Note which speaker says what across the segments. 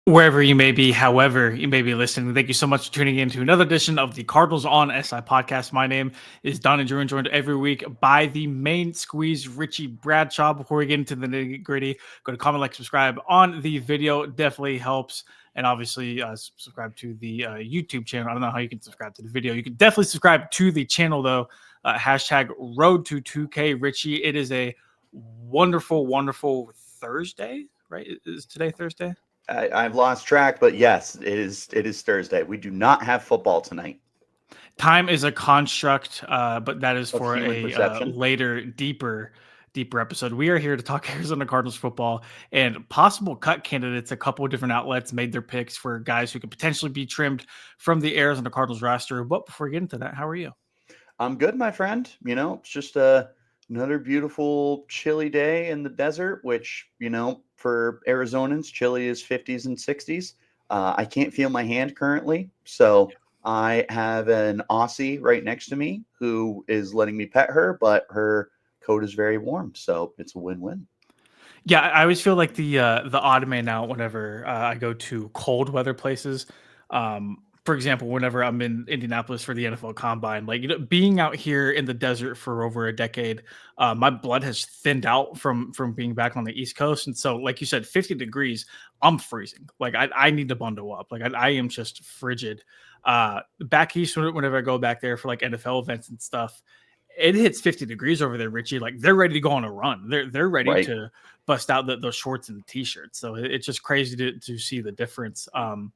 Speaker 1: Wherever you may be, however you may be listening, thank you so much for tuning in to another edition of the Cardinals on SI podcast. My name is Don and Drew, and joined every week by the main squeeze, Richie Bradshaw. Before we get into the nitty gritty, go to comment, like, subscribe on the video. Definitely helps. And obviously, subscribe to the YouTube channel. I don't know how you can subscribe to the video. You can definitely subscribe to the channel, though. Hashtag Road to 2K Richie. It is a wonderful, wonderful Thursday, right? Is today Thursday?
Speaker 2: I've lost track, but yes, it is Thursday. We do not have football tonight.
Speaker 1: Time is a construct, but that is for a
Speaker 2: perception.
Speaker 1: later, deeper episode. We are here to talk Arizona Cardinals football and possible cut candidates. A couple of different outlets made their picks for guys who could potentially be trimmed from the Arizona Cardinals roster. But before we get into that, how are you?
Speaker 2: I'm good, my friend. It's just another beautiful, chilly day in the desert, which, for Arizonans, chilly is 50s and 60s. I can't feel my hand currently, so I have an Aussie right next to me who is letting me pet her, but her coat is very warm, so it's a win-win.
Speaker 1: Yeah, I always feel like the odd man out whenever I go to cold weather places. For example, whenever I'm in Indianapolis for the NFL Combine, being out here in the desert for over a decade, my blood has thinned out from being back on the East Coast, and so, like you said, 50 degrees, I'm freezing. Like I need to bundle up. Like I am just frigid. Back east, whenever I go back there for like NFL events and stuff, it hits 50 degrees over there, Richie. Like they're ready to go on a run. They're ready
Speaker 2: Right.
Speaker 1: to bust out those shorts and the t-shirts. So it's just crazy to see the difference.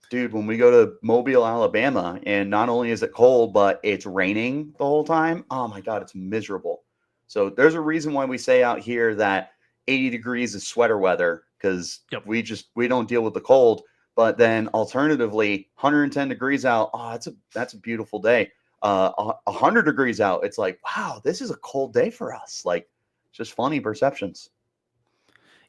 Speaker 2: Dude, when we go to Mobile, Alabama, and not only is it cold, but it's raining the whole time. Oh my God, it's miserable. So there's a reason why we say out here that 80 degrees is sweater weather, because we don't deal with the cold. But then alternatively, 110 degrees out, that's a beautiful day. 100 degrees out, it's like, wow, this is a cold day for us. Like, just funny perceptions.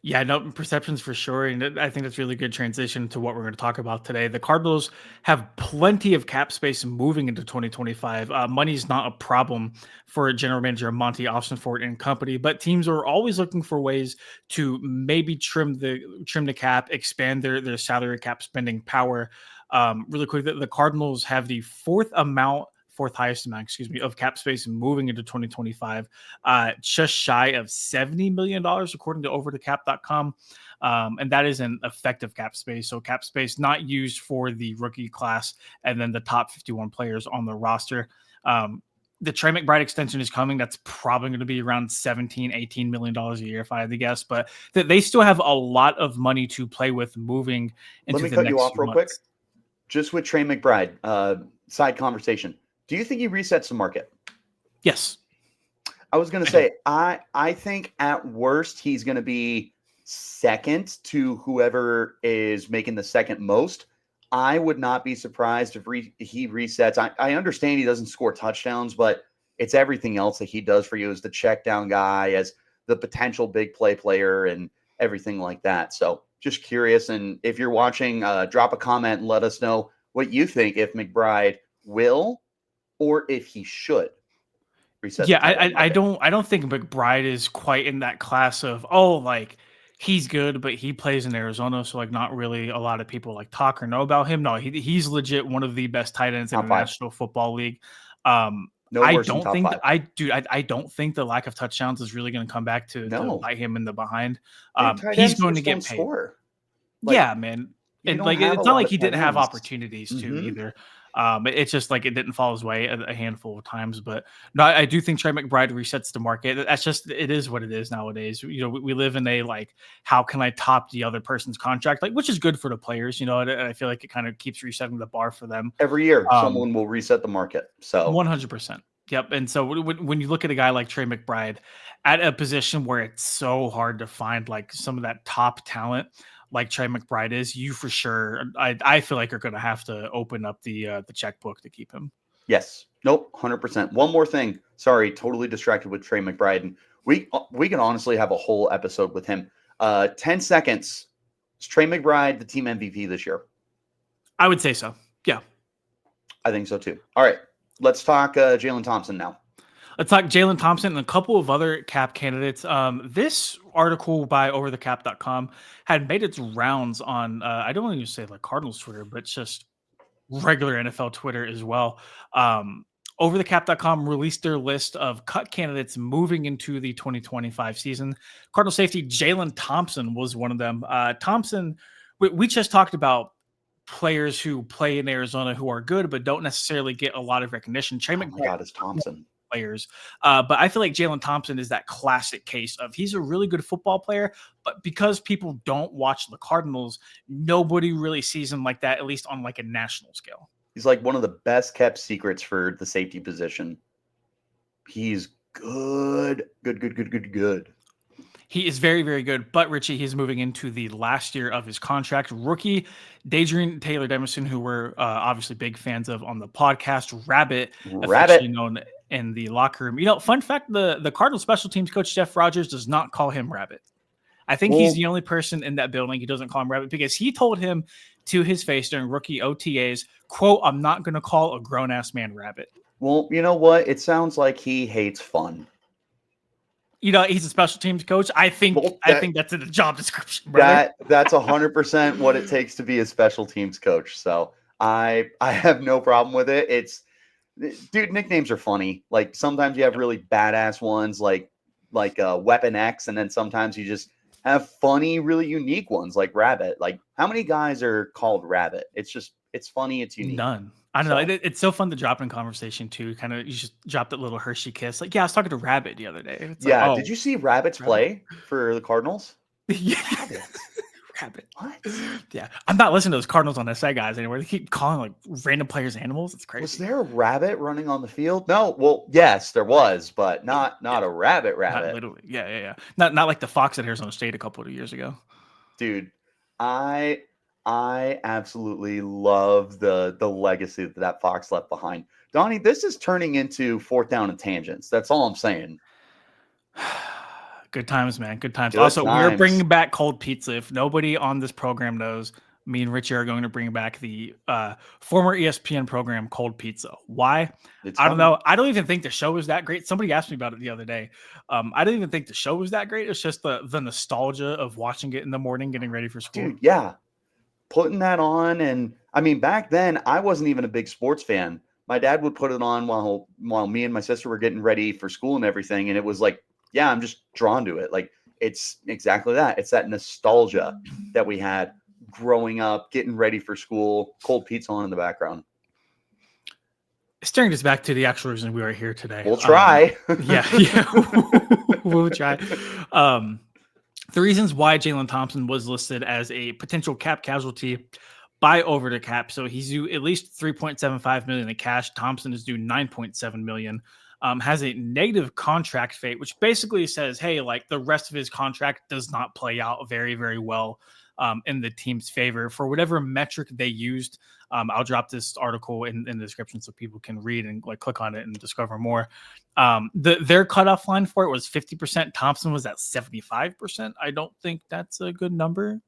Speaker 1: Yeah, no, perceptions for sure. And I think that's really good transition to what we're going to talk about today. The Cardinals have plenty of cap space moving into 2025. Money is not a problem for general manager Monty Austinford and company, but teams are always looking for ways to maybe trim the cap, expand their salary cap spending power. Really quick, the Cardinals have the fourth highest amount, of cap space moving into 2025, just shy of $70 million, according to OverTheCap.com. And that is an effective cap space. So cap space not used for the rookie class and then the top 51 players on the roster. The Trey McBride extension is coming. That's probably going to be around $17-18 million a year, if I had to guess. But they still have a lot of money to play with moving into the next few months.
Speaker 2: Let me cut you off real quick. Just with Trey McBride, side conversation. Do you think he resets the market?
Speaker 1: Yes.
Speaker 2: I was going to say, I think at worst he's going to be second to whoever is making the second most. I would not be surprised if he resets. I understand he doesn't score touchdowns, but it's everything else that he does for you as the check down guy, as the potential big play player and everything like that. So just curious. And if you're watching, drop a comment and let us know what you think, if McBride will or if he should reset.
Speaker 1: Yeah, I don't think McBride is quite in that class of, he's good, but he plays in Arizona, so not really a lot of people talk or know about him. No, he's legit one of the best tight ends in the National Football League. I don't think the lack of touchdowns is really going to come back to bite him in the behind. He's going to get paid. Yeah, man. And it's not like he didn't have opportunities to either. It's just it didn't fall his way a handful of times. But no, I do think Trey McBride resets the market. That's just, it is what it is nowadays. We live in a how can I top the other person's contract, which is good for the players. And I feel like it kind of keeps resetting the bar for them.
Speaker 2: Every year, someone will reset the market. So
Speaker 1: 100%. Yep. And so when you look at a guy like Trey McBride at a position where it's so hard to find some of that top talent, like Trey McBride is, you for sure, I feel like you're going to have to open up the checkbook to keep him.
Speaker 2: Yes. Nope. 100%. One more thing. Sorry, totally distracted with Trey McBride. And we can honestly have a whole episode with him. 10 seconds. Is Trey McBride the team MVP this year?
Speaker 1: I would say so. Yeah.
Speaker 2: I think so too. All right. Let's talk Jaylen Thompson now.
Speaker 1: Let's talk Jaylen Thompson and a couple of other cap candidates. This article by OverTheCap.com had made its rounds on, I don't even say like Cardinals Twitter, but just regular NFL Twitter as well. OverTheCap.com released their list of cut candidates moving into the 2025 season. Cardinal safety Jaylen Thompson was one of them. Thompson, we just talked about players who play in Arizona who are good but don't necessarily get a lot of recognition. Trey
Speaker 2: Oh my
Speaker 1: McBride
Speaker 2: God, it's Thompson.
Speaker 1: players. But I feel like Jaylen Thompson is that classic case of he's a really good football player, but because people don't watch the Cardinals, nobody really sees him like that, at least on like a national scale.
Speaker 2: He's like one of the best kept secrets for the safety position. He's good. Good.
Speaker 1: He is very, very good. But Richie, he's moving into the last year of his contract. Rookie Dadrian Taylor Demerson, who we're obviously big fans of on the podcast, Rabbit, affectionately known in the locker room. You know, fun fact: the Cardinals special teams coach Jeff Rogers does not call him Rabbit. I think he's the only person in that building who doesn't call him Rabbit, because he told him to his face during rookie OTAs, quote, "I'm not going to call a grown-ass man Rabbit."
Speaker 2: Well, you know what? It sounds like he hates fun.
Speaker 1: You know, he's a special teams coach. I think that's in the job description, brother.
Speaker 2: That's 100% what it takes to be a special teams coach. So I have no problem with it. Dude, nicknames are funny. Like sometimes you have really badass ones like Weapon X, and then sometimes you just have funny, really unique ones like Rabbit. Like how many guys are called Rabbit? It's funny. It's unique.
Speaker 1: None. I don't know. It's so fun to drop in conversation too. Kind of, you just drop that little Hershey kiss. Like, yeah, I was talking to Rabbit the other day. It's
Speaker 2: yeah.
Speaker 1: Like,
Speaker 2: did you see Rabbits play for the Cardinals?
Speaker 1: Yeah.
Speaker 2: Rabbit. What?
Speaker 1: Yeah. I'm not listening to those Cardinals on SA guys anymore. They keep calling like random players animals. It's crazy.
Speaker 2: Was there a rabbit running on the field? No. Well, yes, there was, but not a rabbit.
Speaker 1: Not literally. Yeah. Not like the Fox at Arizona State a couple of years ago.
Speaker 2: Dude, I absolutely love the legacy that Fox left behind. Donnie, this is turning into fourth down and tangents. That's all I'm saying.
Speaker 1: Good times, man. Good times. Also, we're bringing back cold pizza. If nobody on this program knows, me and Richie are going to bring back the former ESPN program Cold Pizza. Why? I don't know. I don't even think the show was that great. Somebody asked me about it the other day. I didn't even think the show was that great. It's just the nostalgia of watching it in the morning, getting ready for school.
Speaker 2: Dude, yeah. Putting that on, and I mean, back then I wasn't even a big sports fan. My dad would put it on while me and my sister were getting ready for school and everything, and it was like, yeah, I'm just drawn to it. Like it's exactly that. It's that nostalgia that we had growing up, getting ready for school, cold pizza on in the background.
Speaker 1: Steering us back to the actual reason we are here today.
Speaker 2: We'll try.
Speaker 1: Yeah, we'll try. The reasons why Jaylen Thompson was listed as a potential cap casualty by OverTheCap. So he's due at least $3.75 million in cash. Thompson is due $9.7 million. Has a negative contract fate, which basically says, hey, like the rest of his contract does not play out very, very well in the team's favor for whatever metric they used. I'll drop this article in the description so people can read and like click on it and discover more. Their cutoff line for it was 50%. Thompson was at 75%. I don't think that's a good number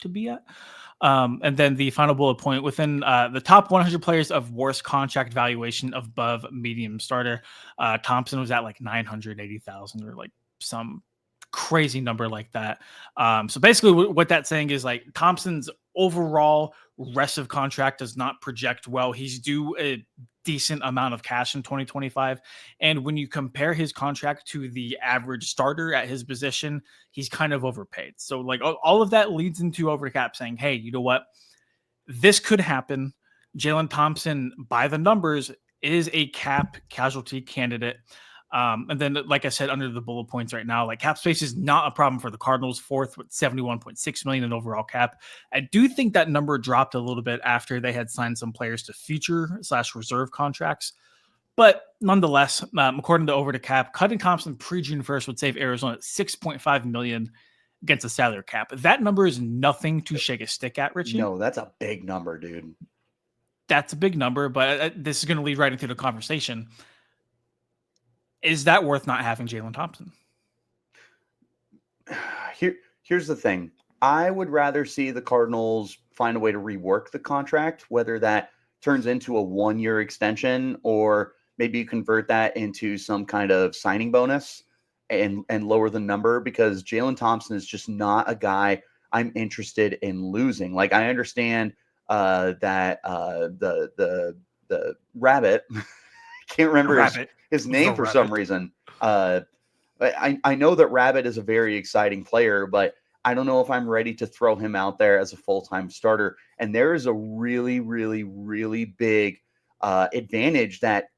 Speaker 1: to be at. And then the final bullet point within the top 100 players of worst contract valuation above medium starter, Thompson was at like 980,000 or like some crazy number like that. So basically what that's saying is like Thompson's overall rest of contract does not project well. He's due a decent amount of cash in 2025. And when you compare his contract to the average starter at his position, he's kind of overpaid. So like all of that leads into OverTheCap saying, hey, you know what? This could happen. Jaylen Thompson, by the numbers, is a cap casualty candidate. And then, like I said, under the bullet points right now, like cap space is not a problem for the Cardinals, fourth with $71.6 million in overall cap. I do think that number dropped a little bit after they had signed some players to future/reserve contracts. But nonetheless, according to OverTheCap, cutting Thompson pre-June 1st would save Arizona $6.5 million against a salary cap. That number is nothing to shake a stick at, Richie.
Speaker 2: No, that's a big number, dude.
Speaker 1: That's a big number, but this is going to lead right into the conversation. Is that worth not having Jaylen Thompson?
Speaker 2: Here's the thing. I would rather see the Cardinals find a way to rework the contract, whether that turns into a 1-year extension or maybe you convert that into some kind of signing bonus. and lower the number, because Jaylen Thompson is just not a guy I'm interested in losing. Like, I understand that the rabbit, I can't remember his name for some reason. I know that Rabbit is a very exciting player, but I don't know if I'm ready to throw him out there as a full-time starter. And there is a really, really, really big advantage that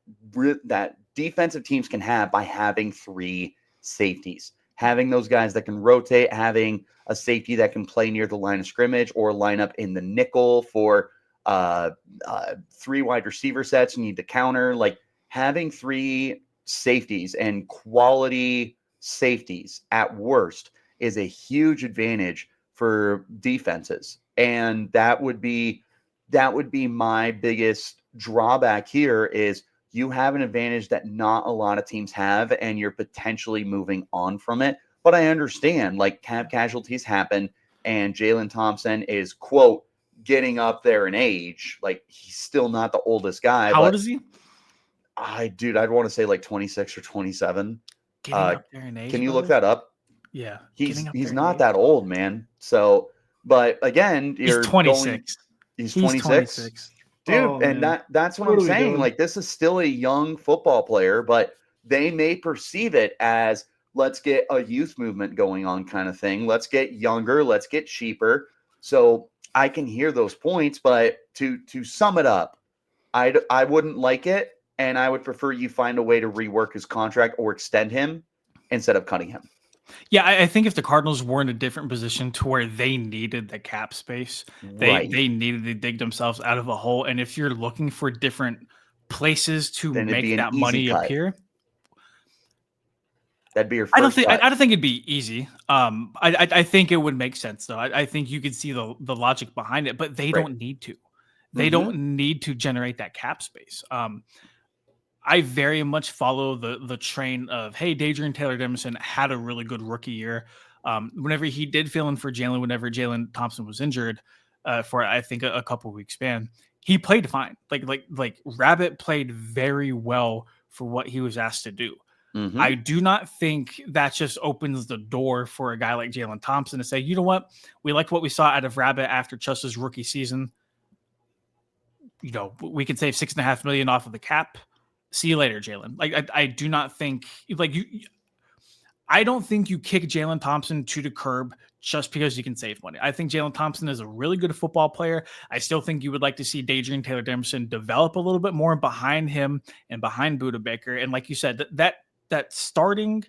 Speaker 2: defensive teams can have by having 3 safeties, having those guys that can rotate, having a safety that can play near the line of scrimmage or line up in the nickel for 3 wide receiver sets you need to counter. Like, having 3 safeties and quality safeties at worst is a huge advantage for defenses. And that would be my biggest drawback here, is you have an advantage that not a lot of teams have, and you're potentially moving on from it. But I understand, like, cap casualties happen, and Jaylen Thompson is, quote, getting up there in age. Like, he's still not the oldest guy.
Speaker 1: How old is he?
Speaker 2: I'd want to say like 26 or 27.
Speaker 1: Getting up there in age.
Speaker 2: Can you look that up?
Speaker 1: Yeah.
Speaker 2: He's not that old, man. So, but again,
Speaker 1: he's 26.
Speaker 2: He's 26. Dude, and that's what I'm saying. Like, this is still a young football player, but they may perceive it as, let's get a youth movement going on kind of thing. Let's get younger. Let's get cheaper. So I can hear those points, but to sum it up, I wouldn't like it, and I would prefer you find a way to rework his contract or extend him instead of cutting him.
Speaker 1: Yeah, I think if the Cardinals were in a different position to where they needed the cap space, they needed to dig themselves out of a hole. And if you're looking for different places to make that money appear,
Speaker 2: that'd be your first
Speaker 1: I don't think it'd be easy. I think it would make sense, though. I think you could see the logic behind it, but they don't need to. They don't need to generate that cap space. I very much follow the train of, hey, Dadrian Taylor-Demerson had a really good rookie year. Whenever he did fill in for Jaylen, whenever Jaylen Thompson was injured for, I think, a couple weeks span, he played fine. Like Rabbit played very well for what he was asked to do. I do not think that just opens the door for a guy like Jaylen Thompson to say, you know what, we liked what we saw out of Rabbit after Chusta's rookie season. You know, we can save $6.5 million off of the cap. See you later, Jaylen. Like, I do not think, like, I don't think you kick Jaylen Thompson to the curb just because you can save money. I think Jaylen Thompson is a really good football player. I still think you would like to see Dadrian Taylor-Demerson develop a little bit more behind him and behind Budda Baker. And like you said, that starting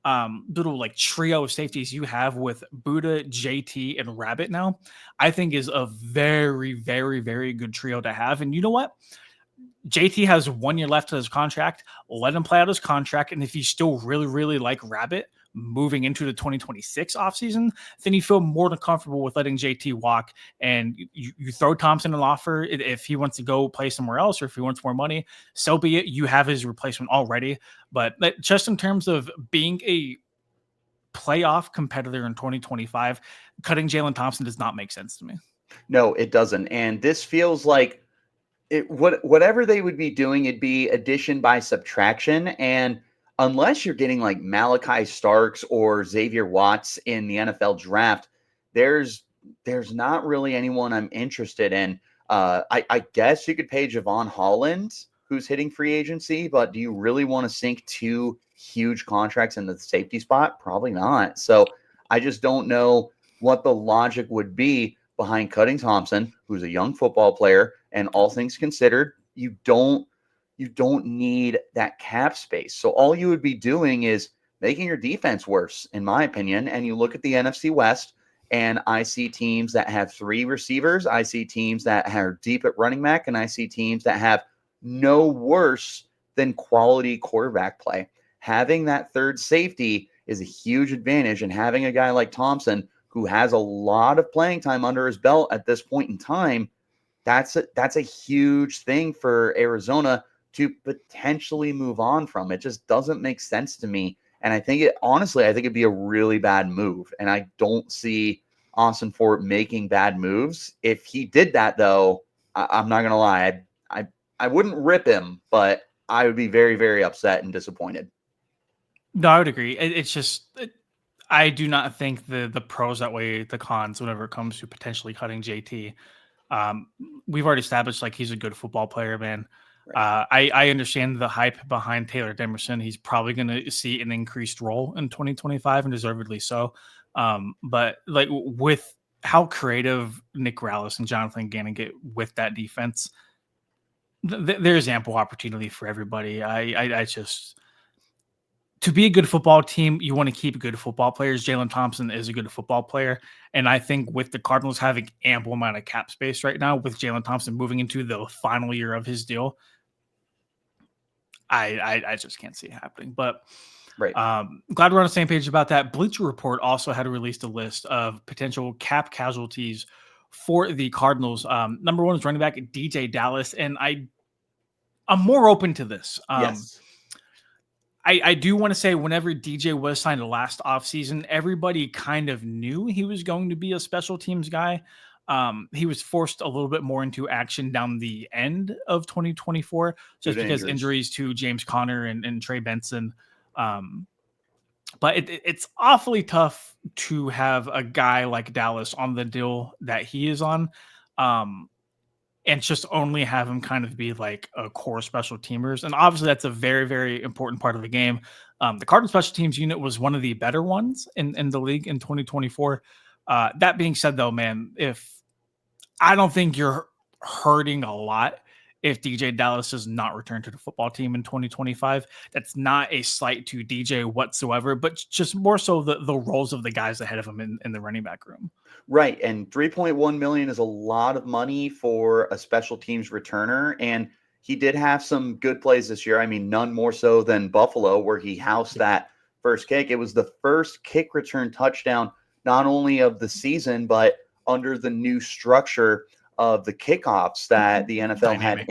Speaker 1: little like trio of safeties you have with Budda, JT, and Rabbit now, I think is a very, very, very good trio to have. And you know what? JT has 1 year left of his contract. Let him play out his contract. And if you still really, really like Rabbit moving into the 2026 offseason, then you feel more than comfortable with letting JT walk. And you throw Thompson an offer if he wants to go play somewhere else, or if he wants more money, so be it. You have his replacement already. But just in terms of being a playoff competitor in 2025, cutting Jaylen Thompson does not make sense to me.
Speaker 2: No, it doesn't. And this feels like whatever they would be doing, it'd be addition by subtraction. And unless you're getting like Malachi Starks or Xavier Watts in the NFL draft, there's not really anyone I'm interested in. I guess you could pay Javon Holland, who's hitting free agency, but do you really want to sink 2 huge contracts in the safety spot? Probably not. So I just don't know what the logic would be behind cutting Thompson, who's a young football player, and all things considered, you don't need that cap space. So all you would be doing is making your defense worse, in my opinion. And you look at the NFC West, and I see teams that have 3 receivers. I see teams that are deep at running back, and I see teams that have no worse than quality quarterback play. Having that third safety is a huge advantage, and having a guy like Thompson, who has a lot of playing time under his belt at this point in time, that's a huge thing for Arizona to potentially move on from. It just doesn't make sense to me. And I think it'd be a really bad move. And I don't see Austin Fort making bad moves. If he did that, though, I'm not going to lie. I wouldn't rip him, but I would be very, very upset and disappointed.
Speaker 1: No, I would agree. It's just I do not think the pros outweigh the cons whenever it comes to potentially cutting JT. Um, we've already established like he's a good football player, man.
Speaker 2: Right.
Speaker 1: I understand the hype behind Taylor Demerson. He's probably going to see an increased role in 2025 and deservedly so. But like with how creative Nick Rallis and Jonathan Gannon get with that defense, there's ample opportunity for everybody. I just to be a good football team, you want to keep good football players. Jaylen Thompson is a good football player. And I think with the Cardinals having ample amount of cap space right now, with Jaylen Thompson moving into the final year of his deal, I just can't see it happening. But
Speaker 2: Right.
Speaker 1: glad we're on the same page about that. Bleacher Report also had released a list of potential cap casualties for the Cardinals. Number one is running back DeeJay Dallas. And I'm more open to this.
Speaker 2: Yes.
Speaker 1: I do want to say whenever DeeJay was signed last offseason, everybody kind of knew he was going to be a special teams guy. He was forced a little bit more into action down the end of 2024 just because injuries to James Conner and Trey Benson. But it's awfully tough to have a guy like Dallas on the deal that he is on. And just only have him kind of be like a core special teamers. And obviously that's a very, very important part of the game. The Cardinals special teams unit was one of the better ones in the league in 2024. That being said though, man, I don't think you're hurting a lot if DeeJay Dallas does not return to the football team in 2025. That's not a slight to DJ whatsoever, but just more so the roles of the guys ahead of him in the running back room.
Speaker 2: Right. And 3.1 million is a lot of money for a special teams returner. And he did have some good plays this year. I mean, none more so than Buffalo, where he housed that first kick. It was the first kick return touchdown, not only of the season, but under the new structure of the kickoffs that the NFL had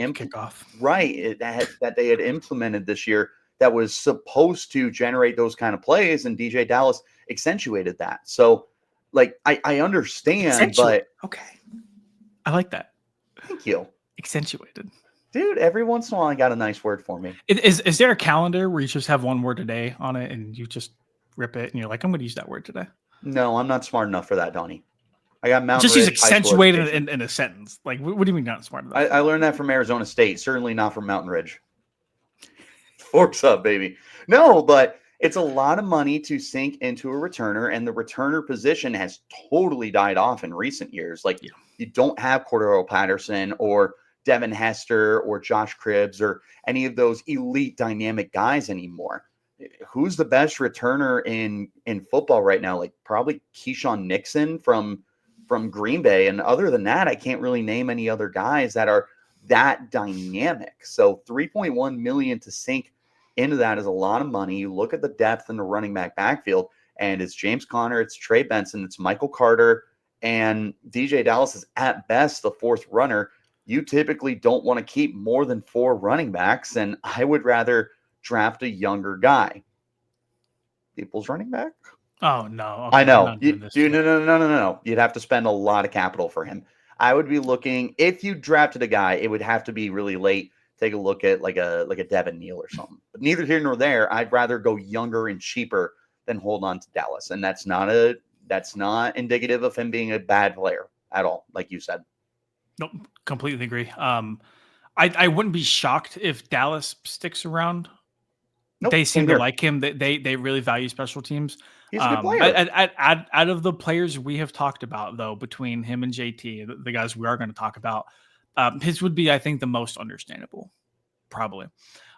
Speaker 2: that they had implemented this year that was supposed to generate those kind of plays. And DeeJay Dallas accentuated that. So, like, I understand, but
Speaker 1: okay. I like that.
Speaker 2: Thank you.
Speaker 1: Accentuated.
Speaker 2: Dude, every once in a while I got a nice word for me.
Speaker 1: Is there a calendar where you just have one word a day on it and you just rip it and you're like, I'm going to use that word today?
Speaker 2: No, I'm not smart enough for that, Donnie. I got Mountain
Speaker 1: Just use accentuated in a sentence. Like, what do you mean not smart enough?
Speaker 2: I learned that from Arizona State, certainly not from Mountain Ridge. Forks up, baby. No, but it's a lot of money to sink into a returner, and the returner position has totally died off in recent years. Like, you don't have Cordero Patterson or Devin Hester or Josh Cribbs or any of those elite dynamic guys anymore. Who's the best returner in football right now? Like, probably Keyshawn Nixon from Green Bay. And other than that, I can't really name any other guys that are that dynamic. So 3.1 million to sink into that is a lot of money. You look at the depth in the running back backfield, and it's James Conner, it's Trey Benson, it's Michael Carter, and DeeJay Dallas is at best the fourth runner. You typically don't want to keep more than 4 running backs, and I would rather draft a younger guy. People's running back?
Speaker 1: Oh, no. Okay,
Speaker 2: I know. No. You'd have to spend a lot of capital for him. I would be looking, if you drafted a guy, it would have to be really late. Take a look at like a Devin Neal or something. But neither here nor there. I'd rather go younger and cheaper than hold on to Dallas. And that's not indicative of him being a bad player at all, like you said.
Speaker 1: Nope, completely agree. I wouldn't be shocked if Dallas sticks around. Nope, they seem to like him. They really value special teams.
Speaker 2: He's a good player.
Speaker 1: Out of the players we have talked about, though, between him and JT, the guys we are going to talk about, his would be, I think, the most understandable, probably.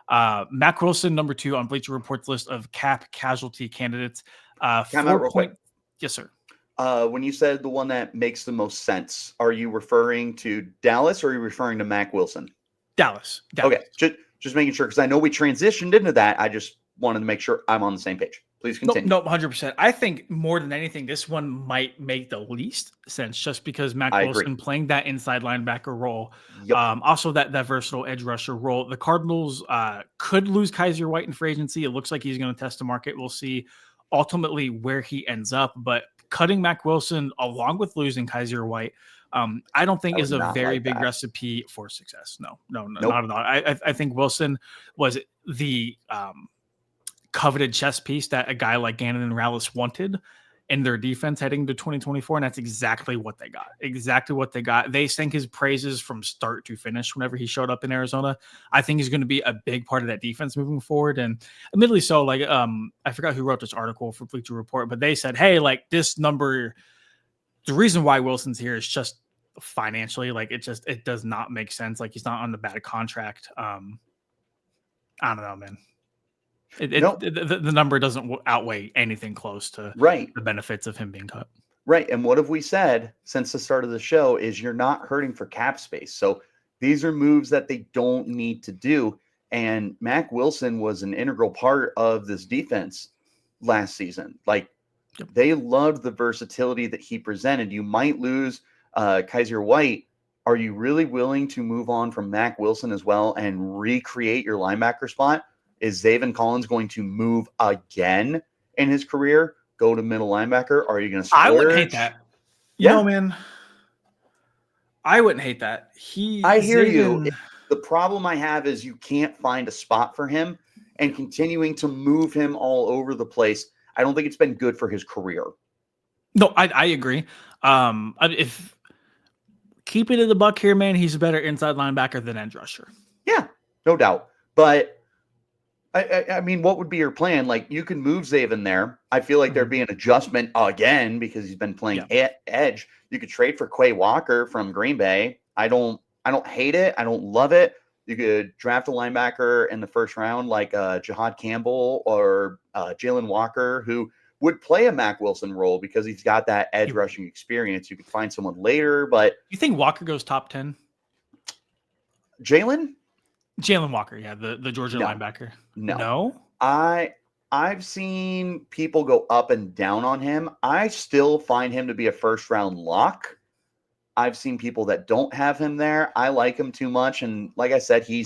Speaker 1: Mack Wilson, number 2 on Bleacher Report's list of cap casualty candidates. Yes, sir.
Speaker 2: When you said the one that makes the most sense, are you referring to Dallas or are you referring to Mack Wilson?
Speaker 1: Dallas.
Speaker 2: Okay, just making sure, because I know we transitioned into that. I just wanted to make sure I'm on the same page. Please continue.
Speaker 1: No, 100%. I think more than anything, this one might make the least sense just because Mack Wilson playing that inside linebacker role. Yep. Also that versatile edge rusher role. The Cardinals could lose Kaiser White in free agency. It looks like he's going to test the market. We'll see ultimately where he ends up. But cutting Mack Wilson along with losing Kaiser White, I don't think is a very big recipe for success. No, not at all. I think Wilson was the coveted chess piece that a guy like Gannon and Rallis wanted in their defense heading to 2024, and that's exactly what they got. Exactly what they got. They sang his praises from start to finish whenever he showed up in Arizona. I think he's going to be a big part of that defense moving forward. And admittedly so, like, I forgot who wrote this article for Bleacher Report, but they said, hey, like, this number, the reason why Wilson's here is just financially, like, it does not make sense. Like, he's not on the bad contract. I don't know, man. The number doesn't outweigh anything close to the benefits of him being cut.
Speaker 2: Right. And what have we said since the start of the show is you're not hurting for cap space. So these are moves that they don't need to do. And Mack Wilson was an integral part of this defense last season. Like, they loved the versatility that he presented. You might lose Kaiser White. Are you really willing to move on from Mack Wilson as well and recreate your linebacker spot? Is Zaven Collins going to move again in his career, go to middle linebacker? Are you going to splurge?
Speaker 1: I wouldn't hate that. You know, man, I wouldn't hate that.
Speaker 2: I hear you. The problem I have is you can't find a spot for him, and continuing to move him all over the place, I don't think it's been good for his career.
Speaker 1: No, I agree. If keeping it the buck here, man, he's a better inside linebacker than edge rusher.
Speaker 2: Yeah, no doubt. But I mean, what would be your plan? Like, you can move Zaven there. I feel like there'd be an adjustment again because he's been playing edge. You could trade for Quay Walker from Green Bay. I don't hate it. I don't love it. You could draft a linebacker in the first round like Jahad Campbell or Jalen Walker, who would play a Mack Wilson role because he's got that edge rushing experience. You could find someone later, but
Speaker 1: you think Walker goes top 10?
Speaker 2: Jalen
Speaker 1: Walker, yeah, the Georgia linebacker. No.
Speaker 2: I've seen people go up and down on him. I still find him to be a first round lock. I've seen people that don't have him there. I like him too much, and like I said, he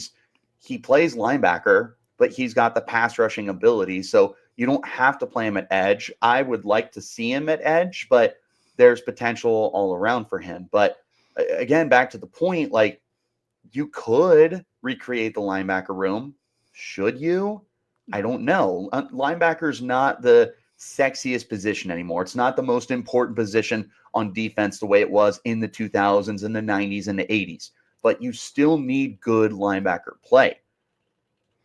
Speaker 2: plays linebacker, but he's got the pass rushing ability, so you don't have to play him at edge. I would like to see him at edge, but there's potential all around for him. But again, back to the point, like, you could recreate the linebacker room. Should you? I don't know. Linebacker is not the sexiest position anymore. It's not the most important position on defense the way it was in the 2000s and the 90s and the 80s. But you still need good linebacker play.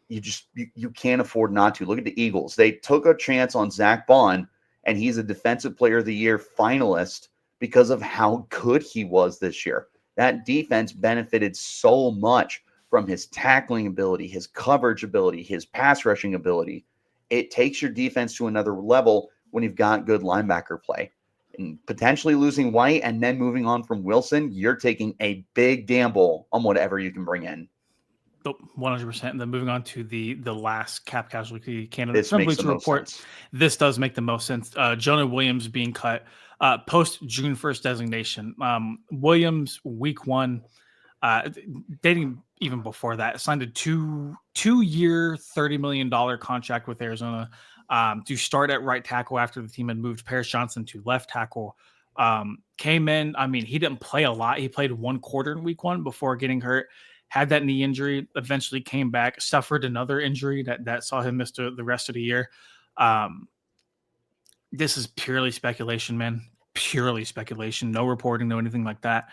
Speaker 2: You can't afford not to. Look at the Eagles. They took a chance on Zach Bond, and he's a Defensive Player of the Year finalist because of how good he was this year. That defense benefited so much from his tackling ability, his coverage ability, his pass rushing ability. It takes your defense to another level when you've got good linebacker play. And potentially losing White and then moving on from Wilson, you're taking a big gamble on whatever you can bring in.
Speaker 1: 100%. And then moving on to the last cap casualty candidate
Speaker 2: from Bleacher Report.
Speaker 1: Sense. This does make the most sense. Jonah Williams being cut post June 1st designation. Williams week 1, dating even before that, signed a two-year $30 million contract with Arizona to start at right tackle after the team had moved Paris Johnson to left tackle. Came in, I mean, he didn't play a lot. He played 1 quarter in week 1 before getting hurt. Had that knee injury, eventually came back, suffered another injury that saw him miss the rest of the year. This is purely speculation, man. Purely speculation. No reporting, no anything like that.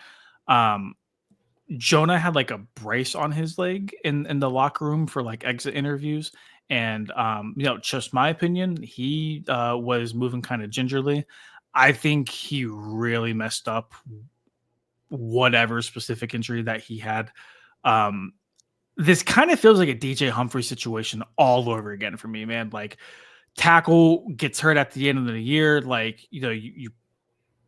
Speaker 1: Jonah had like a brace on his leg in the locker room for like exit interviews. And, just my opinion, he was moving kind of gingerly. I think he really messed up whatever specific injury that he had. This kind of feels like a DJ Humphrey situation all over again for me, man. Like, tackle gets hurt at the end of the year. Like, you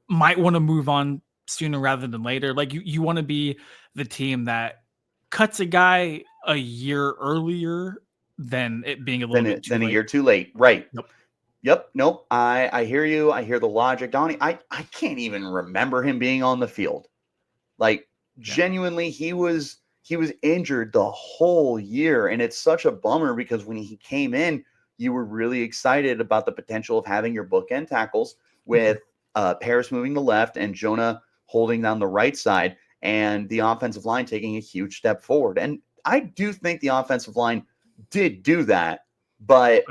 Speaker 1: might want to move on sooner rather than later. Like, you want to be the team that cuts a guy a year earlier than it being a little bit too late.
Speaker 2: A year too late. Right. Yep. Nope. I hear you. I hear the logic. Donnie, I can't even remember him being on the field. Like, genuinely, he was injured the whole year. And it's such a bummer because when he came in, you were really excited about the potential of having your bookend tackles with Paris moving to left and Jonah holding down the right side, and the offensive line taking a huge step forward. And I do think the offensive line did do that, but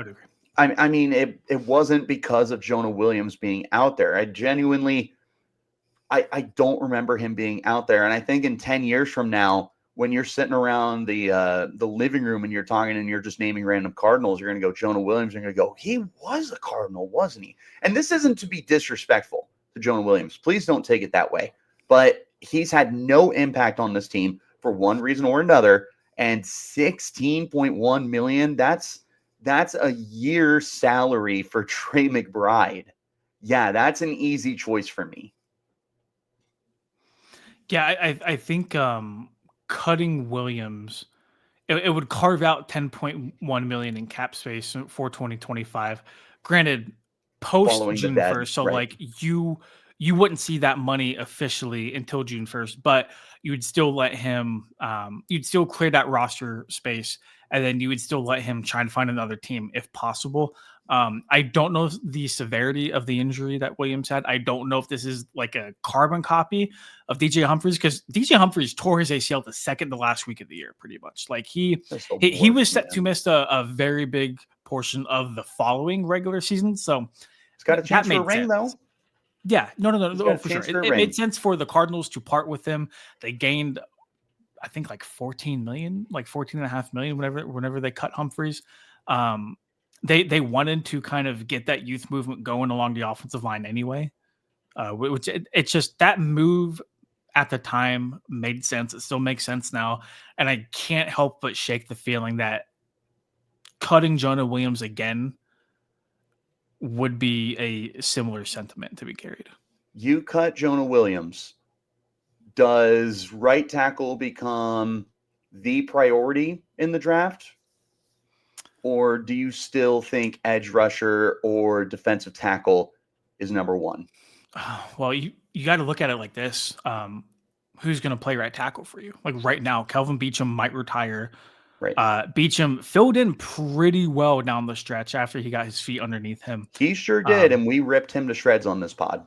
Speaker 2: I mean, it wasn't because of Jonah Williams being out there. I genuinely, I don't remember him being out there. And I think in 10 years from now, when you're sitting around the living room and you're talking and you're just naming random Cardinals, you're going to go Jonah Williams. You're going to go, he was a Cardinal, wasn't he? And this isn't to be disrespectful to Jonah Williams. Please don't take it that way. But he's had no impact on this team for one reason or another. And $16.1 million, that's a year's salary for Trey McBride. Yeah, that's an easy choice for me.
Speaker 1: Yeah, I think cutting Williams, it would carve out 10.1 million in cap space for 2025. Granted, post
Speaker 2: Following the
Speaker 1: June
Speaker 2: dead,
Speaker 1: 1st, so
Speaker 2: right?
Speaker 1: like you wouldn't see that money officially until June 1st, but you would still let him you'd still clear that roster space, and then you would still let him try and find another team if possible. I don't know the severity of the injury that Williams had. I don't know if this is like a carbon copy of DJ Humphries, because DJ Humphries tore his ACL the second to last week of the year, pretty much. Like he was set to miss a very big portion of the following regular season. So
Speaker 2: It's got a chance
Speaker 1: that
Speaker 2: for a
Speaker 1: made
Speaker 2: ring,
Speaker 1: sense.
Speaker 2: though.
Speaker 1: Yeah, no,
Speaker 2: He's got a
Speaker 1: for sure.
Speaker 2: chance for a
Speaker 1: It
Speaker 2: ring.
Speaker 1: made sense for the Cardinals to part with him. They gained, I think, like 14 million, like 14.5 million, whenever they cut Humphries. They wanted to kind of get that youth movement going along the offensive line anyway, which it's just that move at the time made sense. It still makes sense now, and I can't help but shake the feeling that cutting Jonah Williams again would be a similar sentiment to be carried.
Speaker 2: You cut Jonah Williams. Does right tackle become the priority in the draft? Or do you still think edge rusher or defensive tackle is number one?
Speaker 1: Well, you got to look at it like this. Who's going to play right tackle for you? Like right now, Kelvin Beachum might retire.
Speaker 2: Right.
Speaker 1: Beachum filled in pretty well down the stretch after he got his feet underneath him.
Speaker 2: He sure did, and we ripped him to shreds on this pod.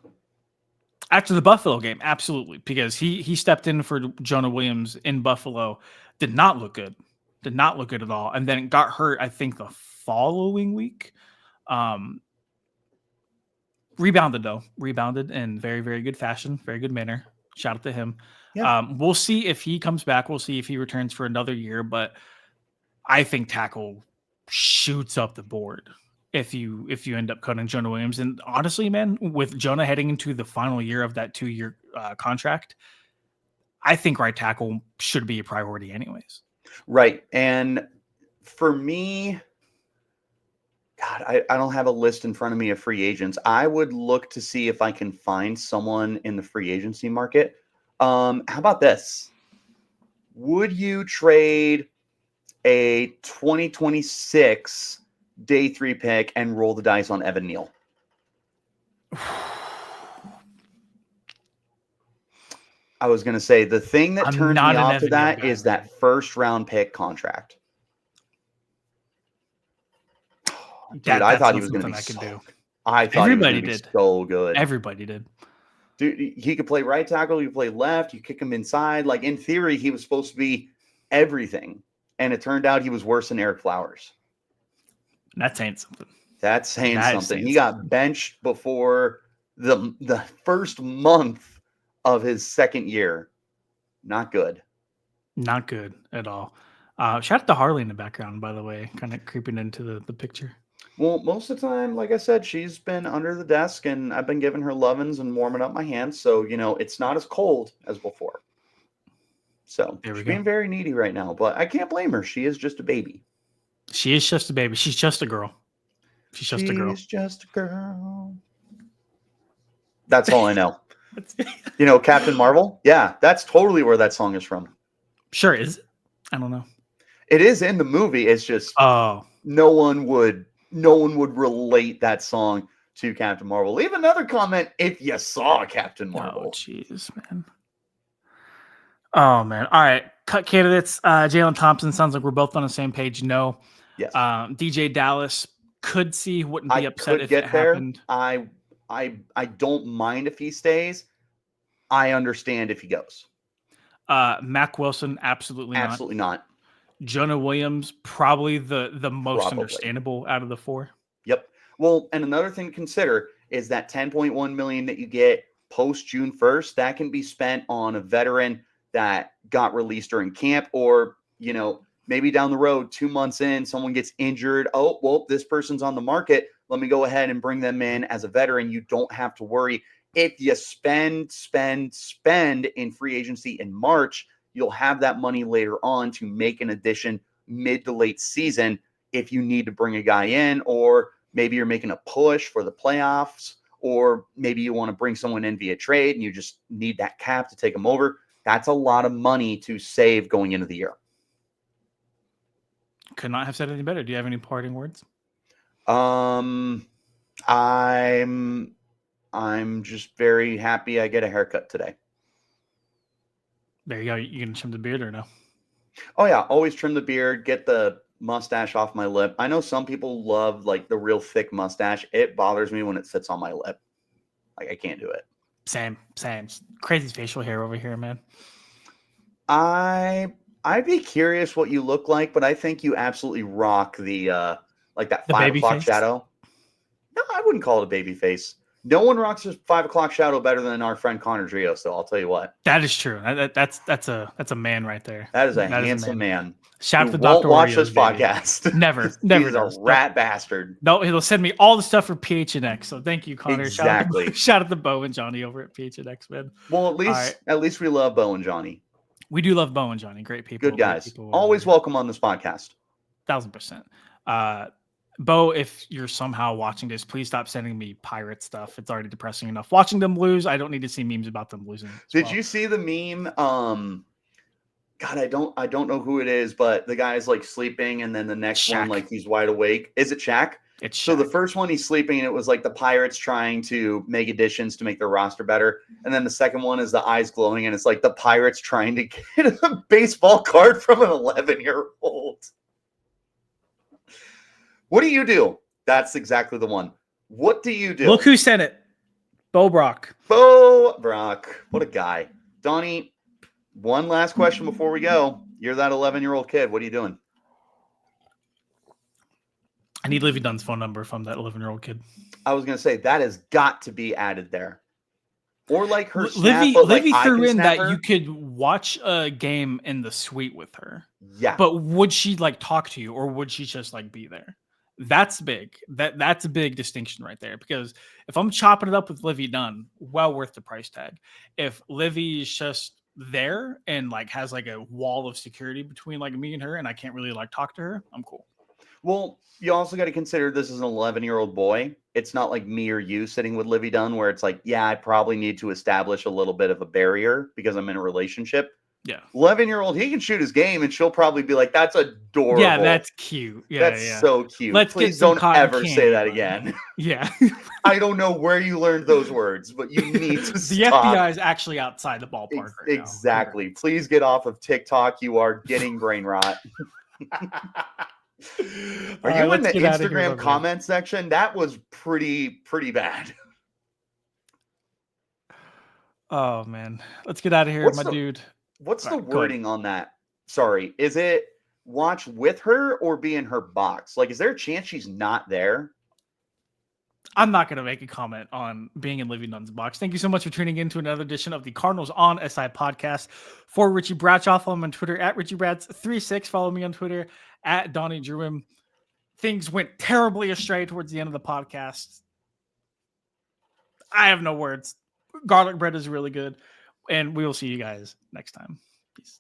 Speaker 1: After the Buffalo game, absolutely, because he stepped in for Jonah Williams in Buffalo, did not look good at all, and then got hurt, I think, the following week. Rebounded in very, very good fashion, very good manner. Shout out to him.
Speaker 2: Yeah.
Speaker 1: We'll see if he comes back. We'll see if he returns for another year, but I think tackle shoots up the board if you end up cutting Jonah Williams. And honestly, man, with Jonah heading into the final year of that 2-year contract, I think right tackle should be a priority anyways.
Speaker 2: Right. And for me, God, I don't have a list in front of me of free agents. I would look to see if I can find someone in the free agency market. How about this? Would you trade a 2026 day 3 pick and roll the dice on Evan Neal? I was going to say the thing that turns me off to that is that first round pick contract. Dude, I thought he was going to be so. I thought he was going to be so good.
Speaker 1: Everybody did.
Speaker 2: Dude, he could play right tackle. You play left. You kick him inside. Like in theory, he was supposed to be everything, and it turned out he was worse than Eric Flowers.
Speaker 1: That's saying something.
Speaker 2: That's saying something. He got benched before the first month of his second year. Not good.
Speaker 1: Not good at all. Shout out to Harley in the background, by the way, kind of creeping into the picture.
Speaker 2: Well, most of the time, like I said, she's been under the desk, and I've been giving her lovin's and warming up my hands. So, it's not as cold as before. So she's being very needy right now, but I can't blame her. She is just a baby.
Speaker 1: She is just a baby. She's just a girl. She's just a girl.
Speaker 2: She's just a girl. That's all I know. Captain Marvel? Yeah, that's totally where that song is from.
Speaker 1: Sure is. I don't know.
Speaker 2: It is in the movie. It's just no one would relate that song to Captain Marvel. Leave another comment if you saw Captain Marvel.
Speaker 1: Oh, jeez, man. Oh, man. All right. Cut candidates. Jaylen Thompson, sounds like we're both on the same page. No.
Speaker 2: Yes.
Speaker 1: DeeJay Dallas, wouldn't be upset if it happened.
Speaker 2: I don't mind if he stays. I understand if he goes.
Speaker 1: Mack Wilson, absolutely not.
Speaker 2: Absolutely not.
Speaker 1: Jonah Williams, probably the most understandable out of the four.
Speaker 2: Yep. Well, and another thing to consider is that 10.1 million that you get post June 1st, that can be spent on a veteran that got released during camp, or, maybe down the road, 2 months in, someone gets injured. Oh, well, this person's on the market. Let me go ahead and bring them in as a veteran. You don't have to worry. If you spend in free agency in March, you'll have that money later on to make an addition mid to late season if you need to bring a guy in, or maybe you're making a push for the playoffs, or maybe you want to bring someone in via trade and you just need that cap to take them over. That's a lot of money to save going into the year.
Speaker 1: Could not have said any better. Do you have any parting words?
Speaker 2: I'm just very happy I get a haircut today.
Speaker 1: There you go. You gonna trim the beard or no?
Speaker 2: Oh yeah, always trim the beard, get the mustache off my lip. I know some people love like the real thick mustache. It bothers me when it sits on my lip. Like I can't do it.
Speaker 1: Same. Crazy facial hair over here, man.
Speaker 2: I'd be curious what you look like, but I think you absolutely rock the like that 5 o'clock
Speaker 1: face?
Speaker 2: shadow. No, I wouldn't call it a baby face. No one rocks a 5 o'clock shadow better than our friend Connor Drios, so I'll tell you what.
Speaker 1: That is true. That's a man right there.
Speaker 2: That is a handsome man.
Speaker 1: Shout out to
Speaker 2: Won't
Speaker 1: Dr.
Speaker 2: watch
Speaker 1: Oreos,
Speaker 2: this
Speaker 1: baby.
Speaker 2: podcast.
Speaker 1: Never
Speaker 2: He's a
Speaker 1: does.
Speaker 2: rat bastard.
Speaker 1: No, he'll send me all the stuff for PHNX. So thank you, Connor.
Speaker 2: Exactly.
Speaker 1: Shout out to Bo and Johnny over at PHNX, man.
Speaker 2: Well, at least we love Bo and Johnny.
Speaker 1: We do love Bo and Johnny. Great people.
Speaker 2: Good guys. Always welcome on this podcast.
Speaker 1: 1000%. Bo, if you're somehow watching this, please stop sending me pirate stuff. It's already depressing enough. Watching them lose, I don't need to see memes about them losing.
Speaker 2: Did you see the meme? God, I don't know who it is, but the guy's like sleeping, and then the next one, like he's wide awake. Is it Shaq?
Speaker 1: It's Shaq.
Speaker 2: So the first one he's sleeping, and it was like the Pirates trying to make additions to make their roster better. And then the second one is the eyes glowing, and it's like the Pirates trying to get a baseball card from an 11-year-old. What do you do? That's exactly the one. What do you do?
Speaker 1: Look who sent it. Bo Brock.
Speaker 2: Bo Brock. What a guy. Donnie, one last question before we go. You're that 11-year-old kid. What are you doing?
Speaker 1: I need Livy Dunn's phone number from that 11-year-old kid.
Speaker 2: I was going to say, that has got to be added there. Or like her
Speaker 1: snap,
Speaker 2: but
Speaker 1: Livy
Speaker 2: like
Speaker 1: threw in that
Speaker 2: her.
Speaker 1: You could watch a game in the suite with her.
Speaker 2: Yeah.
Speaker 1: But would she like talk to you, or would she just like be there? That's big. That's a big distinction right there. Because if I'm chopping it up with Livy Dunn, well worth the price tag. If Livy is just there and like has like a wall of security between like me and her, and I can't really like talk to her, I'm cool.
Speaker 2: Well, you also got to consider this is an 11-year-old boy. It's not like me or you sitting with Livy Dunn where it's like, yeah, I probably need to establish a little bit of a barrier because I'm in a relationship.
Speaker 1: Yeah.
Speaker 2: 11-year-old, he can shoot his game, and she'll probably be like, that's adorable.
Speaker 1: Yeah, that's cute. Yeah,
Speaker 2: that's so cute.
Speaker 1: Please
Speaker 2: don't ever say that again.
Speaker 1: Yeah.
Speaker 2: I don't know where you learned those words, but you need to
Speaker 1: The
Speaker 2: stop.
Speaker 1: FBI is actually outside the ballpark right
Speaker 2: exactly.
Speaker 1: now.
Speaker 2: Please get off of TikTok. You are getting brain rot. Are you in the Instagram comment section? That was pretty bad.
Speaker 1: Oh, man. Let's get out of here, dude.
Speaker 2: What's the wording on that? Sorry. Is it watch with her or be in her box? Like, is there a chance she's not there?
Speaker 1: I'm not going to make a comment on being in Livy Dunn's box. Thank you so much for tuning in to another edition of the Cardinals on SI podcast. For Richie Bradshaw, follow him on Twitter at RichieBrads36. Follow me on Twitter at Donnie Drewham. Things went terribly astray towards the end of the podcast. I have no words. Garlic bread is really good. And we will see you guys next time. Peace.